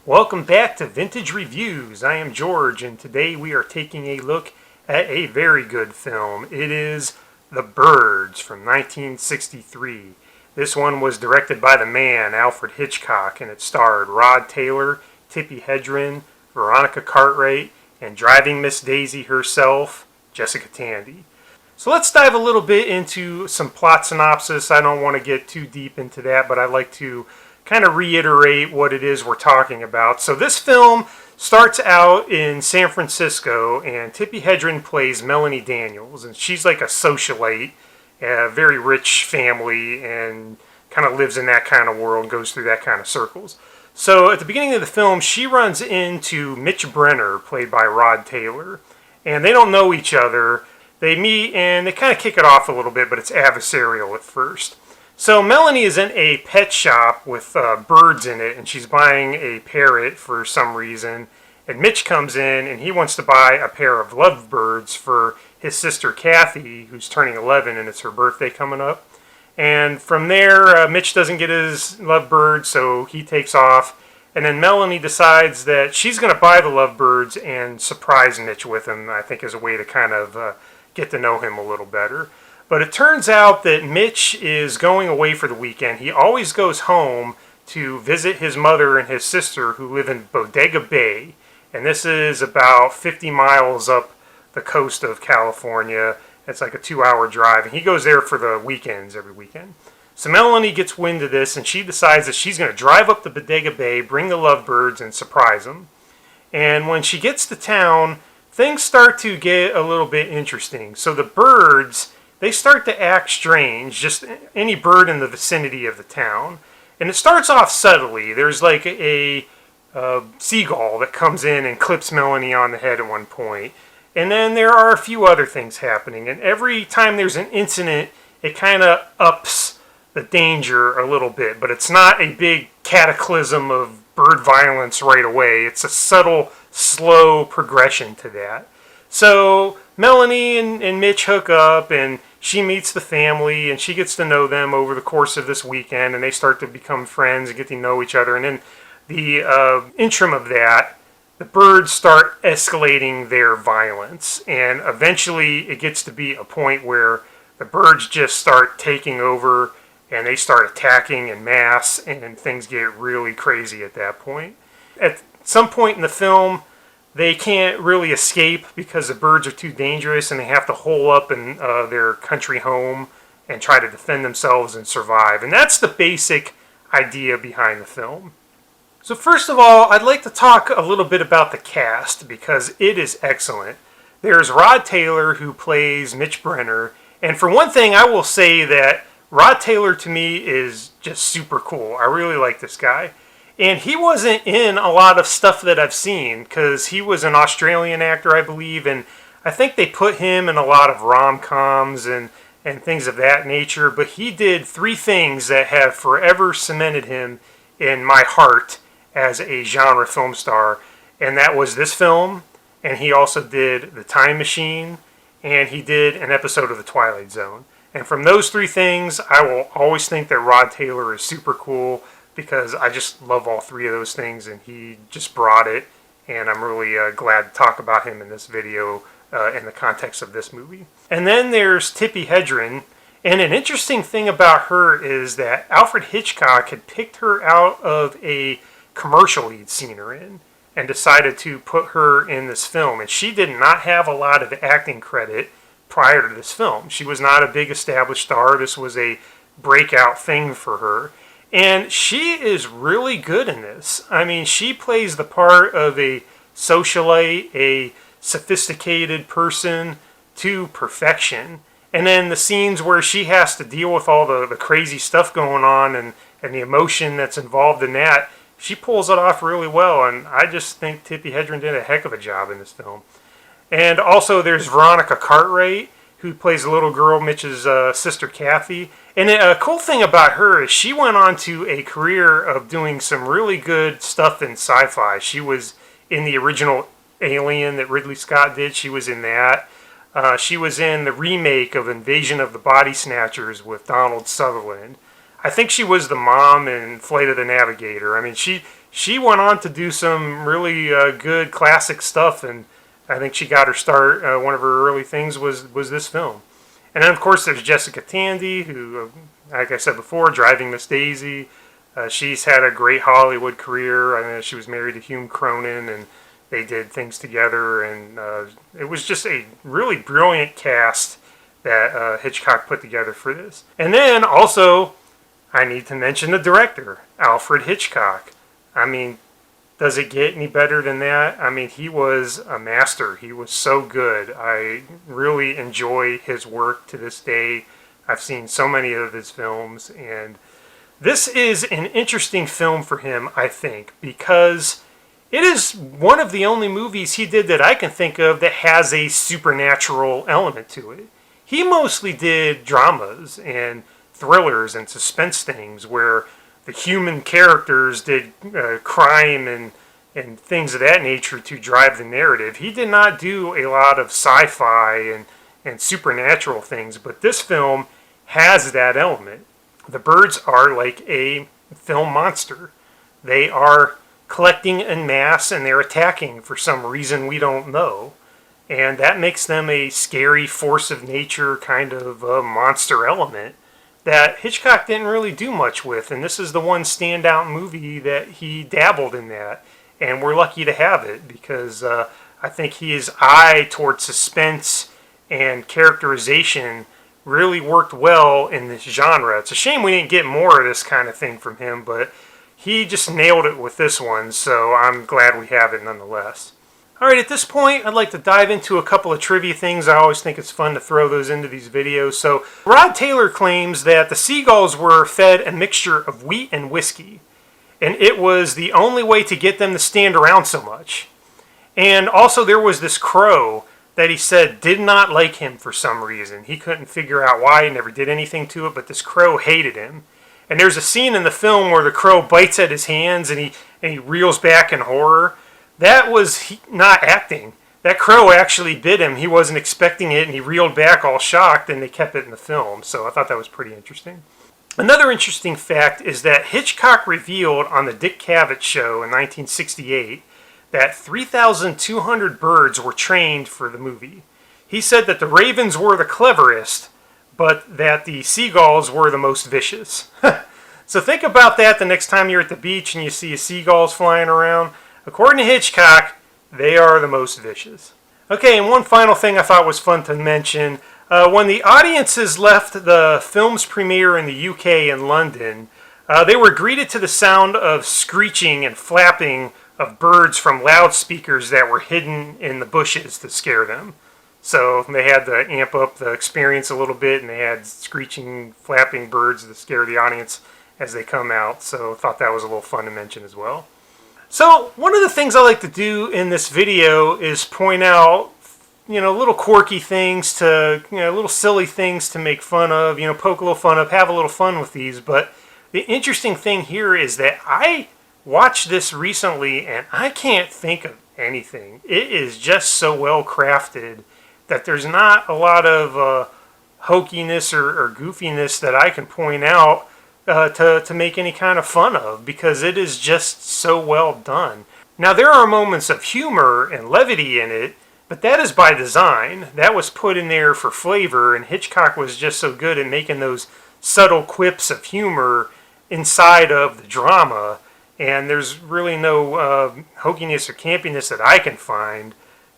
Welcome back to Vintage Reviews. I am George, and today we are taking a look at a very good film. It is The Birds from 1963. This one was directed by the man, Alfred Hitchcock, and it starred Rod Taylor, Tippi Hedren, Veronica Cartwright, and Driving Miss Daisy herself, Jessica Tandy. So let's dive a little bit into some plot synopsis. I don't want to get too deep into that, but I'd like to kind of reiterate what it is we're talking about. So this film starts out in San Francisco, and Tippi Hedren plays Melanie Daniels, and she's like a socialite, a very rich family, and kind of lives in that kind of world, goes through that kind of circles. So at the beginning of the film, she runs into Mitch Brenner, played by Rod Taylor, and they don't know each other. They meet, and they kind of kick it off a little bit, but it's adversarial at first. So Melanie is in a pet shop with birds in it, and she's buying a parrot for some reason. And Mitch comes in, and he wants to buy a pair of lovebirds for his sister Kathy, who's turning 11, and it's her birthday coming up. And from there, Mitch doesn't get his lovebirds, so he takes off. And then Melanie decides that she's going to buy the lovebirds and surprise Mitch with them, I think, as a way to kind of get to know him a little better. But it turns out that Mitch is going away for the weekend. He always goes home to visit his mother and his sister who live in Bodega Bay. And this is about 50 miles up the coast of California. It's like a 2-hour drive. And he goes there for the weekends every weekend. So Melanie gets wind of this, and she decides that she's going to drive up to Bodega Bay, bring the lovebirds, and surprise them. And when she gets to town, things start to get a little bit interesting. So the birds, they start to act strange, just any bird in the vicinity of the town. And it starts off subtly. There's like a seagull that comes in and clips Melanie on the head at one point. And then there are a few other things happening. And every time there's an incident, it kind of ups the danger a little bit. But it's not a big cataclysm of bird violence right away. It's a subtle, slow progression to that. So Melanie and Mitch hook up, and she meets the family, and she gets to know them over the course of this weekend, and they start to become friends and get to know each other. And then the interim of that, the birds start escalating their violence, and eventually it gets to be a point where the birds just start taking over, and they start attacking en masse, and things get really crazy at that point. At some point in the film, they can't really escape because the birds are too dangerous, and they have to hole up in their country home and try to defend themselves and survive. And that's the basic idea behind the film. So first of all, I'd like to talk a little bit about the cast because it is excellent. There's Rod Taylor, who plays Mitch Brenner. And for one thing, I will say that Rod Taylor to me is just super cool. I really like this guy. And he wasn't in a lot of stuff that I've seen because he was an Australian actor, I believe, and I think they put him in a lot of rom-coms and things of that nature. But he did 3 things that have forever cemented him in my heart as a genre film star, and that was this film, and he also did The Time Machine, and he did an episode of The Twilight Zone. And from those 3 things, I will always think that Rod Taylor is super cool, because I just love all 3 of those things, and he just brought it, and I'm really glad to talk about him in this video in the context of this movie. And then there's Tippi Hedren, and an interesting thing about her is that Alfred Hitchcock had picked her out of a commercial he'd seen her in, and decided to put her in this film, and she did not have a lot of acting credit prior to this film. She was not a big established star. This was a breakout thing for her. And she is really good in this. I mean, she plays the part of a socialite, a sophisticated person to perfection. And then the scenes where she has to deal with all the crazy stuff going on and the emotion that's involved in that, she pulls it off really well. And I just think Tippi Hedren did a heck of a job in this film. And also there's Veronica Cartwright, who plays the little girl, Mitch's sister Kathy. And a cool thing about her is she went on to a career of doing some really good stuff in sci-fi. She was in the original Alien that Ridley Scott did. She was in that. She was in the remake of Invasion of the Body Snatchers with Donald Sutherland. I think she was the mom in Flight of the Navigator. I mean, she she went on to do some really good classic stuff, and I think she got her start. One of her early things was this film. And then, of course, there's Jessica Tandy, who, like I said before, Driving Miss Daisy. She's had a great Hollywood career. I mean, she was married to Hugh Cronin, and they did things together. And it was just a really brilliant cast that Hitchcock put together for this. And then, also, I need to mention the director, Alfred Hitchcock. I mean, does it get any better than that? I mean, he was a master. He was so good. I really enjoy his work to this day. I've seen so many of his films, and this is an interesting film for him, I think, because it is one of the only movies he did that I can think of that has a supernatural element to it. He mostly did dramas and thrillers and suspense things where the human characters did crime and things of that nature to drive the narrative. He did not do a lot of sci-fi and supernatural things, but this film has that element. The birds are like a film monster. They are collecting en masse and they're attacking for some reason we don't know. And that makes them a scary force of nature kind of monster element that Hitchcock didn't really do much with, and this is the one standout movie that he dabbled in that, and we're lucky to have it because I think his eye towards suspense and characterization really worked well in this genre. It's a shame we didn't get more of this kind of thing from him, but he just nailed it with this one, so I'm glad we have it nonetheless. Alright, at this point, I'd like to dive into a couple of trivia things. I always think it's fun to throw those into these videos. So, Rod Taylor claims that the seagulls were fed a mixture of wheat and whiskey, and it was the only way to get them to stand around so much. And also, there was this crow that he said did not like him for some reason. He couldn't figure out why, he never did anything to it, but this crow hated him. And there's a scene in the film where the crow bites at his hands and he reels back in horror. That was not acting. That crow actually bit him. He wasn't expecting it, and he reeled back all shocked, and they kept it in the film. So I thought that was pretty interesting. Another interesting fact is that Hitchcock revealed on the Dick Cavett show in 1968 that 3,200 birds were trained for the movie. He said that the ravens were the cleverest, but that the seagulls were the most vicious. So think about that the next time you're at the beach and you see seagulls flying around. According to Hitchcock, they are the most vicious. Okay, and one final thing I thought was fun to mention. When the audiences left the film's premiere in the UK in London, they were greeted to the sound of screeching and flapping of birds from loudspeakers that were hidden in the bushes to scare them. So they had to amp up the experience a little bit, and they had screeching, flapping birds to scare the audience as they come out. So I thought that was a little fun to mention as well. So, one of the things I like to do in this video is point out, little quirky things little silly things to make fun of, poke a little fun of, have a little fun with these. But the interesting thing here is that I watched this recently and I can't think of anything. It is just so well crafted that there's not a lot of hokiness or goofiness that I can point out to make any kind of fun of, because it is just so well done. Now, there are moments of humor and levity in it, but that is by design. That was put in there for flavor, and Hitchcock was just so good at making those subtle quips of humor inside of the drama, and there's really no hokiness or campiness that I can find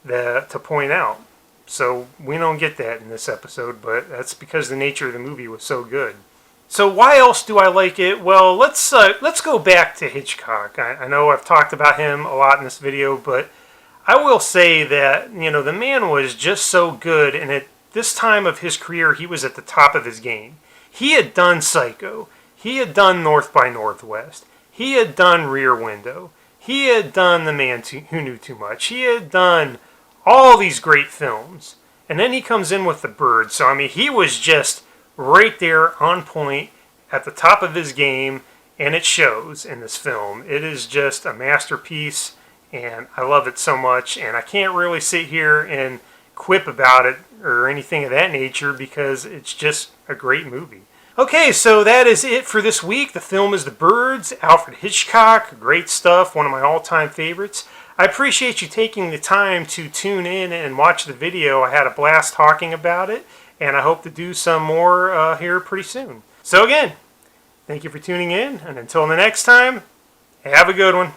to point out. So we don't get that in this episode, but that's because the nature of the movie was so good. So why else do I like it? Well, let's go back to Hitchcock. I know I've talked about him a lot in this video, but I will say that, the man was just so good, and at this time of his career, he was at the top of his game. He had done Psycho. He had done North by Northwest. He had done Rear Window. He had done The Man Who Knew Too Much. He had done all these great films. And then he comes in with The Bird. So, he was just right there on point at the top of his game, and it shows in this film. It is just a masterpiece, and I love it so much, and I can't really sit here and quip about it or anything of that nature because it's just a great movie. Okay, so that is it for this week. The film is The Birds, Alfred Hitchcock. Great stuff, one of my all-time favorites. I appreciate you taking the time to tune in and watch the video. I had a blast talking about it, and I hope to do some more here pretty soon. So again, thank you for tuning in, and until the next time, have a good one.